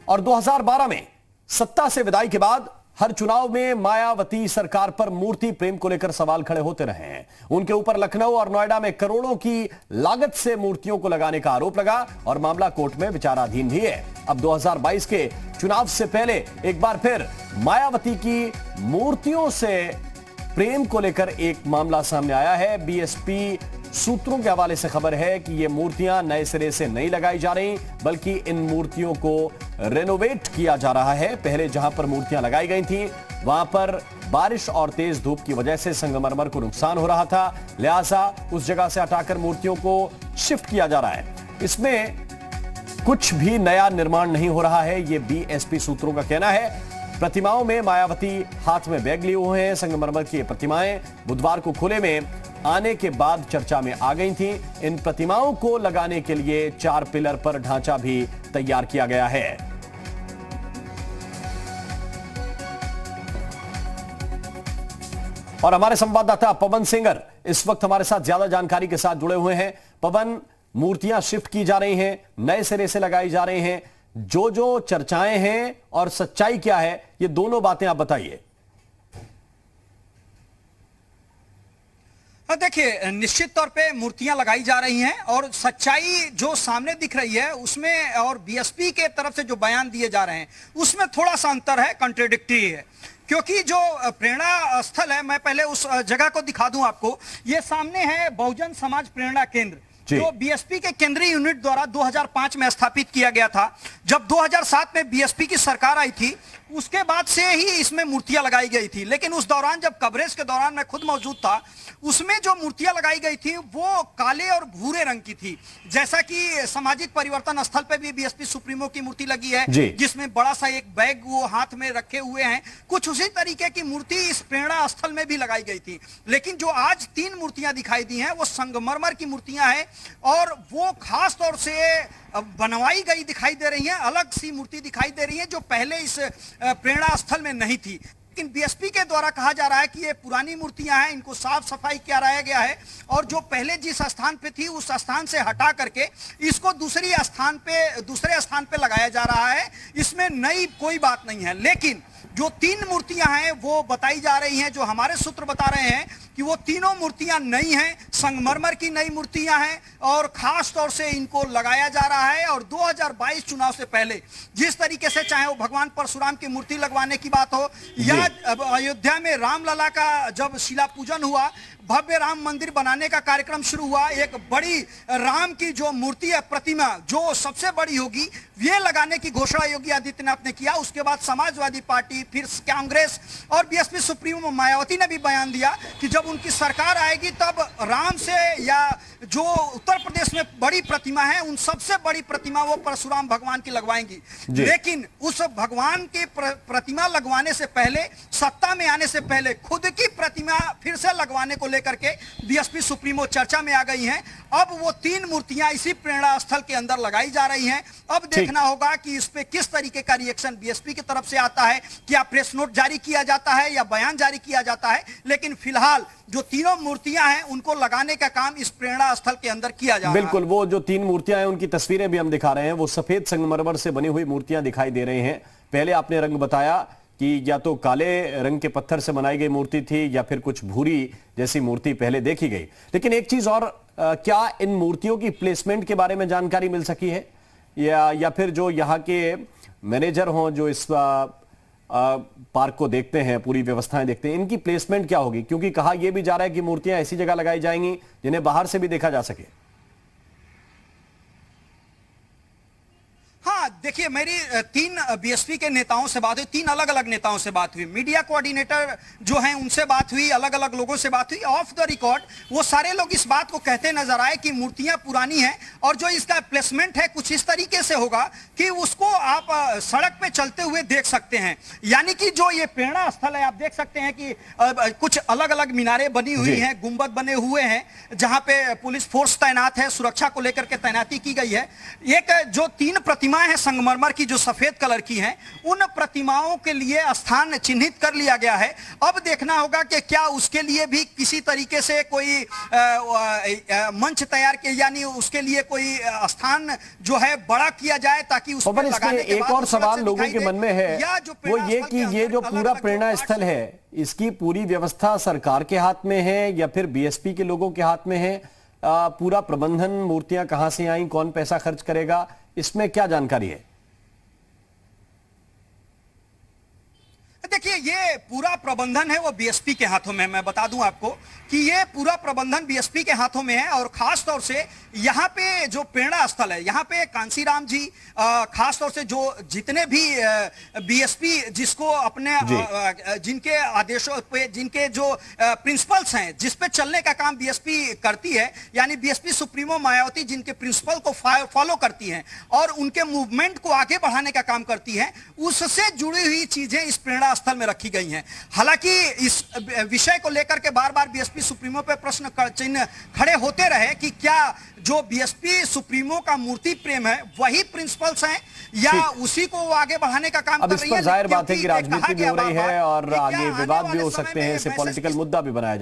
और 2012 में सत्ता से विदाई के बाद हर चुनाव में मायावती सरकार पर मूर्ति प्रेम को लेकर सवाल खड़े होते रहे हैं। उनके ऊपर लखनऊ और नोएडा में करोड़ों की लागत से मूर्तियों को लगाने का आरोप लगा और मामला कोर्ट में विचाराधीन भी है। अब 2022 के चुनाव से पहले एक बार फिर मायावती की मूर्तियों से प्रेम को लेकर एक मामला सामने आया है। बीएसपी सूत्रों के हवाले से खबर है कि ये मूर्तियां नए सिरे से नहीं लगाई जा रही, बल्कि इन मूर्तियों को रेनोवेट किया जा रहा है। पहले जहां पर मूर्तियां लगाई गई थी वहां पर बारिश और तेज धूप की वजह से संगमरमर को नुकसान हो रहा था, लिहाजा उस जगह से हटाकर मूर्तियों को शिफ्ट किया जा रहा है। इसमें कुछ भी नया निर्माण नहीं हो रहा है, यह बीएसपी सूत्रों का कहना है। प्रतिमाओं में मायावती हाथ में बैग लिए हुए हैं। संगमरमर की प्रतिमाएं बुधवार को खुले में आने के बाद चर्चा में आ गई थीं। इन प्रतिमाओं को लगाने के लिए 4 पिलर पर ढांचा भी तैयार किया गया है। और हमारे संवाददाता पवन सिंगर इस वक्त हमारे साथ ज्यादा जानकारी के साथ जुड़े हुए हैं। पवन, मूर्तियां शिफ्ट की जा रही हैं, नए सिरे से लगाई जा रही हैं, जो चर्चाएं हैं और सच्चाई क्या है, ये दोनों बातें आप बताइए। देखिए, निश्चित तौर पे मूर्तियां लगाई जा रही हैं और सच्चाई जो सामने दिख रही है उसमें और बीएसपी के तरफ से जो बयान दिए जा रहे हैं उसमें थोड़ा सा अंतर है, कॉन्ट्रेडिक्टरी है। क्योंकि जो प्रेरणा स्थल है, मैं पहले उस जगह को दिखा दूं आपको। ये सामने है बहुजन समाज प्रेरणा केंद्र, जो बीएसपी के केंद्रीय यूनिट द्वारा 2005 में स्थापित किया गया था। जब 2007 में बीएसपी की सरकार आई थी उसके बाद से ही इसमें मूर्तियां लगाई गई थी। लेकिन उस दौरान, जब कवरेज के दौरान मैं खुद मौजूद था, उसमें जो मूर्तियां लगाई गई थी वो काले और भूरे रंग की थी। जैसा कि सामाजिक परिवर्तन स्थल पे भी बीएसपी सुप्रीमो की मूर्ति लगी है, जिसमें बड़ा सा एक बैग वो हाथ में रखे हुए हैं। कुछ उसी तरीके की मूर्ति इस प्रेरणा स्थल में भी लगाई गई थी। लेकिन जो आज 3 मूर्तियां दिखाई दी हैं वो संगमरमर की मूर्तियां हैं और वो खास तौर से बनवाई गई दिखाई दे रही हैं। अलग सी मूर्ति दिखाई दे रही है जो पहले इस प्रेरणा स्थल में नहीं थी। लेकिन बीएसपी के द्वारा कहा जा रहा है कि ये पुरानी मूर्तियां हैं, इनको साफ सफाई कराया गया है और जो पहले जिस स्थान पे थी उस स्थान से हटा करके इसको दूसरे स्थान पे लगाया जा रहा है। इसमें नई कोई बात नहीं है। लेकिन जो 3 मूर्तियां हैं वो बताई जा रही हैं, जो हमारे सूत्र बता रहे हैं कि वो तीनों मूर्तियां नई हैं, संगमरमर की नई मूर्तियां हैं और खास तौर से इनको लगाया जा रहा है। और 2022 चुनाव से पहले जिस तरीके से, चाहे वो भगवान परशुराम की मूर्ति लगवाने की बात हो या अयोध्या में रामलला का जब शिला पूजन हुआ, भव्य राम मंदिर बनाने का कार्यक्रम शुरू हुआ, एक बड़ी राम की जो मूर्ति है, प्रतिमा जो सबसे बड़ी होगी, ये लगाने की घोषणा योगी आदित्यनाथ ने किया। उसके बाद समाजवादी पार्टी, फिर कांग्रेस और बीएसपी सुप्रीमो मायावती ने भी बयान दिया कि जब उनकी सरकार आएगी तब राम से, या जो उत्तर प्रदेश में बड़ी प्रतिमा है उन सबसे बड़ी प्रतिमा वो परशुराम भगवान की लगवाएंगी। लेकिन उस भगवान की प्रतिमा लगवाने से पहले, सत्ता में आने से पहले, खुद की प्रतिमा फिर से लगवाने को लेकर के बीएसपी सुप्रीमो चर्चा में आ गई हैं। अब वो 3 मूर्तियां इसी प्रेरणा स्थल के अंदर लगाई जा रही हैं। अब देखना होगा कि इस पे किस तरीके का रिएक्शन बीएसपी की तरफ से आता है, क्या प्रेस नोट जारी किया जाता है या बयान जारी किया जाता है। लेकिन फिलहाल जो तीनों मूर्तियां हैं उनको लगाने का काम इस प्रेरणा स्थल के अंदर किया जा रहा है। बिल्कुल, वो जो 3 मूर्तियां हैं उनकी तस्वीरें भी हम दिखा रहे हैं। वो सफेद संगमरमर से बनी हुई मूर्तियां दिखाई दे रही हैं। पहले आपने रंग बताया कि या तो काले रंग के पत्थर से बनाई गई मूर्ति थी या फिर कुछ भूरी जैसी मूर्ति पहले देखी गई। लेकिन एक चीज और, क्या इन मूर्तियों की प्लेसमेंट के बारे में जानकारी मिल सकी है या फिर जो यहाँ के मैनेजर हों, जो इस पार्क को देखते हैं, पूरी व्यवस्थाएं देखते हैं, इनकी प्लेसमेंट क्या होगी? क्योंकि कहा यह भी जा रहा है कि मूर्तियां ऐसी जगह लगाई जाएंगी जिन्हें बाहर से भी देखा जा सके। हाँ, देखिए, मेरी 3 बीएसपी के नेताओं से बात हुई, 3 अलग अलग नेताओं से बात हुई, मीडिया कोऑर्डिनेटर जो हैं उनसे बात हुई, अलग अलग लोगों से बात हुई। ऑफ द रिकॉर्ड वो सारे लोग इस बात को कहते नजर आए कि मूर्तियां पुरानी हैं और जो इसका प्लेसमेंट है कुछ इस तरीके से होगा कि उसको आप सड़क पे चलते हुए देख सकते हैं। यानी कि जो ये प्रेरणा स्थल है, आप देख सकते हैं कि कुछ अलग अलग मीनारें बनी हुई हैं, गुंबद बने हुए हैं, जहां पे पुलिस फोर्स तैनात है, सुरक्षा को लेकर के तैनाती की गई है। एक जो 3 प्रतिमाएं हैं संगमरमर की जो सफेद कलर की हैं, उन प्रतिमाओं के लिए स्थान चिन्हित कर लिया गया है। अब देखना होगा कि क्या उसके लिए भी किसी तरीके से कोई मंच तैयार किया, यानी उसके लिए कोई स्थान जो है बड़ा किया जाए ताकि उस पर लगाने के एक बाद और सवाल लोगों के मन में है, वो ये कि ये जो पूरा प्रेरणा स्थल है, इसकी पूरी व्यवस्था सरकार के हाथ में है या फिर बीएसपी के लोगों के हाथ में है? पूरा प्रबंधन, मूर्तियां कहां से आई, कौन पैसा खर्च करेगा, इसमें क्या जानकारी है? देखिए, ये पूरा प्रबंधन है वो बीएसपी के हाथों में। मैं बता दूं आपको कि ये पूरा प्रबंधन बीएसपी के हाथों में है, और खास तौर से यहाँ पे जो प्रेरणा स्थल है, यहाँ पे कांसीराम जी, खास तौर से जो जितने भी बीएसपी जिसको अपने जिनके आदेशों पे, जिनके जो प्रिंसिपल्स हैं, जिस पे चलने का काम बीएसपी करती है, यानी बीएसपी सुप्रीमो मायावती जिनके प्रिंसिपल को फॉलो करती हैं और उनके मूवमेंट को आगे बढ़ाने का काम करती हैं, उससे जुड़ी हुई चीजें इस प्रेरणा स्थल में रखी गई हैं। हालांकि इस विषय को लेकर के बार बार बीएसपी सुप्रीमो पे प्रश्न चिन्ह खड़े होते रहे कि क्या जो बीएसपी सुप्रीमो का मूर्ति प्रेम है वही प्रिंसिपल्स हैं या उसी को आगे बढ़ाने का काम कर रही है। अब इस पर जाहिर बात है कि राजनीति भी हो रही है और आगे विवाद भी हो सकते हैं, इसे पॉलिटिकल मुद्दा भी बनाया जा